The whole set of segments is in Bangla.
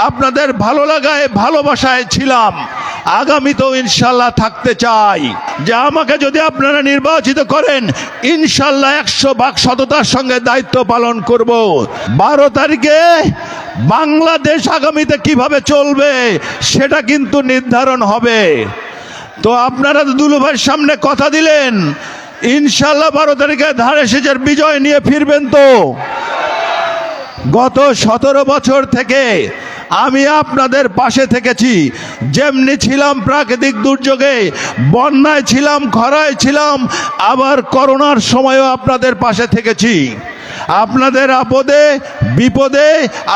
আপনাদের ভালো লাগায় ভালোবাসায় ছিলাম, আগামীতেও ইনশাল্লাহ থাকতে চাই। যে আমাকে যদি আপনারা নির্বাচিত করেন, ইনশাল্লাহ 100% সততার সঙ্গে দায়িত্ব পালন করব। 12 তারিখে বাংলাদেশ আগামীতে কিভাবে চলবে সেটা কিন্তু নির্ধারণ হবে। তো আপনারা তো দুলু ভাইয়ের সামনে কথা দিলেন, ইনশাল্লাহ 12 তারিখে ধারে সেচের বিজয় নিয়ে ফিরবেন তো? গত 17 বছর থেকে আমি আপনাদের পাশে থেকেছি। যেমনি ছিলাম প্রাকৃতিক দুর্যোগে, বন্যায় ছিলাম, খরায় ছিলাম, আবার করোনার সময়ও আপনাদের পাশে থেকেছি। আপনাদের আপদে বিপদে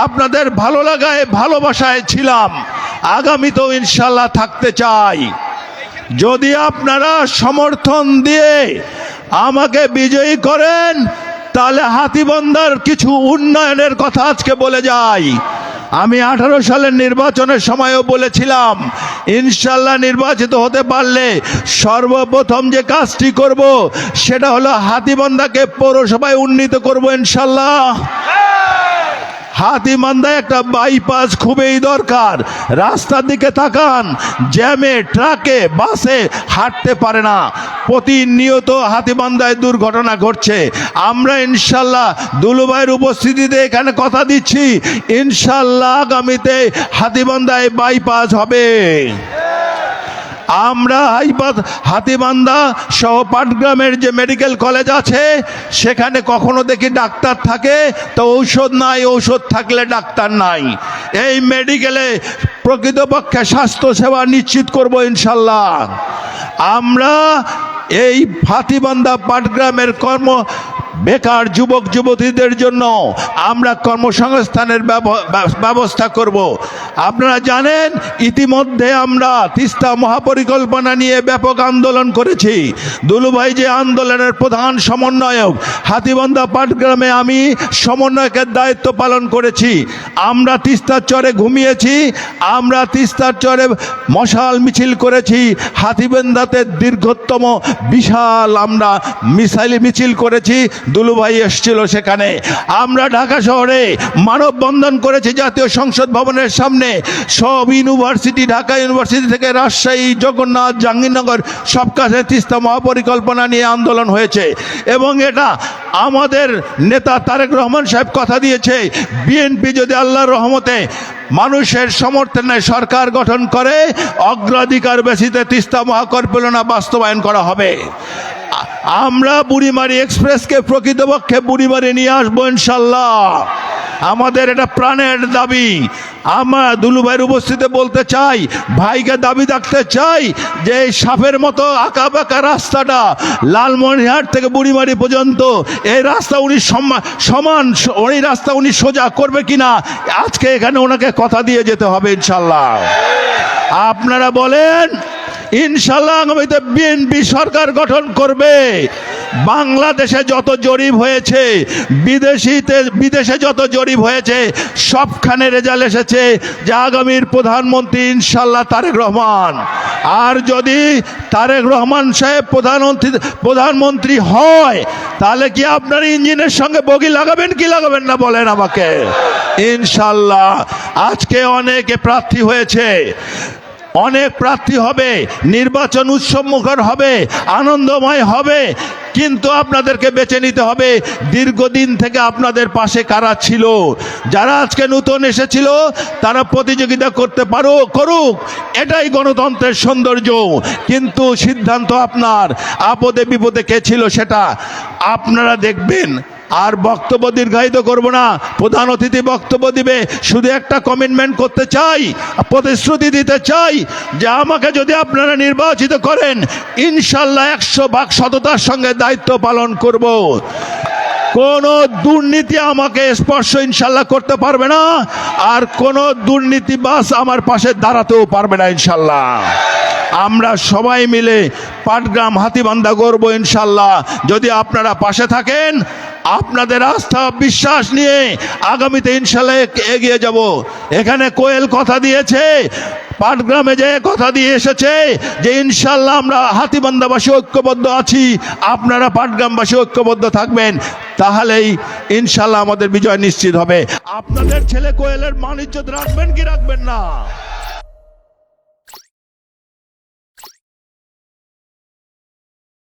আপনাদের ভালো লাগায় ভালোবাসায় ছিলাম, আগামীতেও ইনশাল্লাহ থাকতে চাই। যদি আপনারা সমর্থন দিয়ে আমাকে বিজয়ী করেন, তাহলে হাতীবন্ধার কিছু উন্নয়নের কথা আজকে বলে যাই। আমি 18 সালের নির্বাচনের সময়ও বলেছিলাম, ইনশাল্লাহ নির্বাচিত হতে পারলে সর্বপ্রথম যে কাজটি করব সেটা হলো হাতীবন্ধাকে পৌরসভায় উন্নীত করব ইনশাল্লাহ। হাতীবান্ধায় একটা বাইপাস খুবই দরকার। রাস্তার দিকে তাকান, জ্যামে ট্রাকে বাসে হাঁটতে পারে না, প্রতিনিয়ত হাতীবান্ধায় দুর্ঘটনা ঘটছে। আমরা ইনশাল্লাহ দুলুভাইয়ের উপস্থিতিতে এখানে কথা দিচ্ছি, ইনশাল্লাহ আগামীতে হাতীবান্ধায় বাইপাস হবে। আমরা হাতীবান্ধা সহ পাটগ্রামের যে মেডিকেল কলেজ আছে, সেখানে কখনো দেখি ডাক্তার থাকে তো ঔষধ নাই, ঔষধ থাকলে ডাক্তার নাই। এই মেডিকেলে প্রকৃতপক্ষে স্বাস্থ্যসেবা নিশ্চিত করব ইনশাল্লাহ। আমরা এই হাতীবান্ধা পাটগ্রামের বেকার যুবক যুবতীদের জন্য আমরা কর্মসংস্থানের ব্যবস্থা করব। আপনারা জানেন ইতিমধ্যে আমরা তিস্তা মহাপরিকল্পনা নিয়ে ব্যাপক আন্দোলন করেছি। দুলুভাই যে আন্দোলনের প্রধান সমন্বয়ক, হাতীবান্ধা পাটগ্রামে আমি সমন্বয়কের দায়িত্ব পালন করেছি। আমরা তিস্তার চরে ঘুমিয়েছি, আমরা তিস্তার চরে মশাল মিছিল করেছি, হাতীবান্ধাতে দীর্ঘতম বিশাল আমরা মিছিল করেছি। দুলুভাই এসেছিল সেখানে। আমরা ঢাকা শহরে মানববন্ধন করেছি জাতীয় সংসদ ভবনের সামনে। সব ইউনিভার্সিটি, ঢাকা ইউনিভার্সিটি থেকে রাজশাহী, জগন্নাথ, জাহাঙ্গীরনগর সব কাছে তিস্তা মহাপরিকল্পনা নিয়ে আন্দোলন হয়েছে। এবং এটা আমাদের নেতা তারেক রহমান সাহেব কথা দিয়েছে, বিএনপি যদি আল্লাহর রহমতে মানুষের সমর্থনে সরকার গঠন করে, অগ্রাধিকার বেসিতে তিস্তা মহাপরিকল্পনা বাস্তবায়ন করা হবে। আমরা বুড়িমারি এক্সপ্রেসকে প্রকৃতপক্ষে বুড়িমারি নিয়ে আসবো ইনশাল্লাহ। আমাদের এটা প্রাণের দাবি। আমরা দুলুভাইয়ের উপস্থিতিতে বলতে চাই, ভাইকে দাবি রাখতে চাই যে এই সাপের মতো আঁকা বাঁকা রাস্তাটা লালমনিরহাট থেকে বুড়িমারি পর্যন্ত, এই রাস্তা উনি সমান, ওই রাস্তা উনি সোজা করবে কিনা আজকে এখানে ওনাকে কথা দিয়ে যেতে হবে ইনশাল্লাহ। আপনারা বলেন ইনশাল্লাহ আগামীতে বিএনপি সরকার গঠন করবে। বাংলাদেশে যত জরিপ হয়েছে, বিদেশে যত জরিপ হয়েছে, সবখানে রেজাল্ট এসেছে যে আগামীর প্রধানমন্ত্রী ইনশাল্লাহ তারেক রহমান। আর যদি তারেক রহমান সাহেব প্রধানমন্ত্রী হয়, তাহলে কি আপনার ইঞ্জিনের সঙ্গে বগি লাগাবেন কি লাগাবেন না বলেন আমাকে? ইনশাল্লাহ। আজকে অনেকে প্রার্থী হয়েছে, অনেক প্রার্থী হবে, নির্বাচন উৎসবমুখর হবে, আনন্দময় হবে, কিন্তু আপনাদেরকে বেছে নিতে হবে দীর্ঘদিন থেকে আপনাদের পাশে কারা ছিল। যারা আজকে নতুন এসেছিল তারা প্রতিযোগিতা করতে করুক, এটাই গণতন্ত্রের সৌন্দর্য। কিন্তু সিদ্ধান্ত আপনার, আপদে বিপদে কে ছিল সেটা আপনারা দেখবেন। আর বক্তব্য দীর্ঘায়িত করব না, প্রধান অতিথি বক্তব্য দিবে। শুধু একটা কমিটমেন্ট করতে চাই, প্রতিশ্রুতি দিতে চাই যে আমাকে যদি আপনারা নির্বাচিত করেন, ইনশাল্লাহ 100% সততার সঙ্গে দায়িত্ব পালন করব। কোনো দুর্নীতি আমাকে স্পর্শ ইনশাল্লাহ করতে পারবে না, আর কোনো দুর্নীতিবাজ আমার পাশে দাঁড়াতেও পারবে না ইনশাল্লাহ। আমরা সবাই মিলে পাটগ্রাম হাতীবান্ধা গড়ব ইনশাল্লাহ। যদি আপনারা পাশে থাকেন, আপনাদের আস্থা বিশ্বাস নিয়ে আগামীতে ইনশাল্লাহ এগিয়ে যাব। এখানে কোয়েল কথা দিয়েছে পাটগ্রামে যে কথা দিয়ে এসেছে যে ইনশাল্লাহ আমরা হাতীবান্ধাবাসী ঐক্যবদ্ধ আছি, আপনারা পাটগ্রামবাসী ঐক্যবদ্ধ থাকবেন, তাহলেই ইনশাল্লাহ আমাদের বিজয় নিশ্চিত হবে। আপনাদের ছেলে কোয়েলের মান ইজ্জত রাখবেন কি রাখবেন না?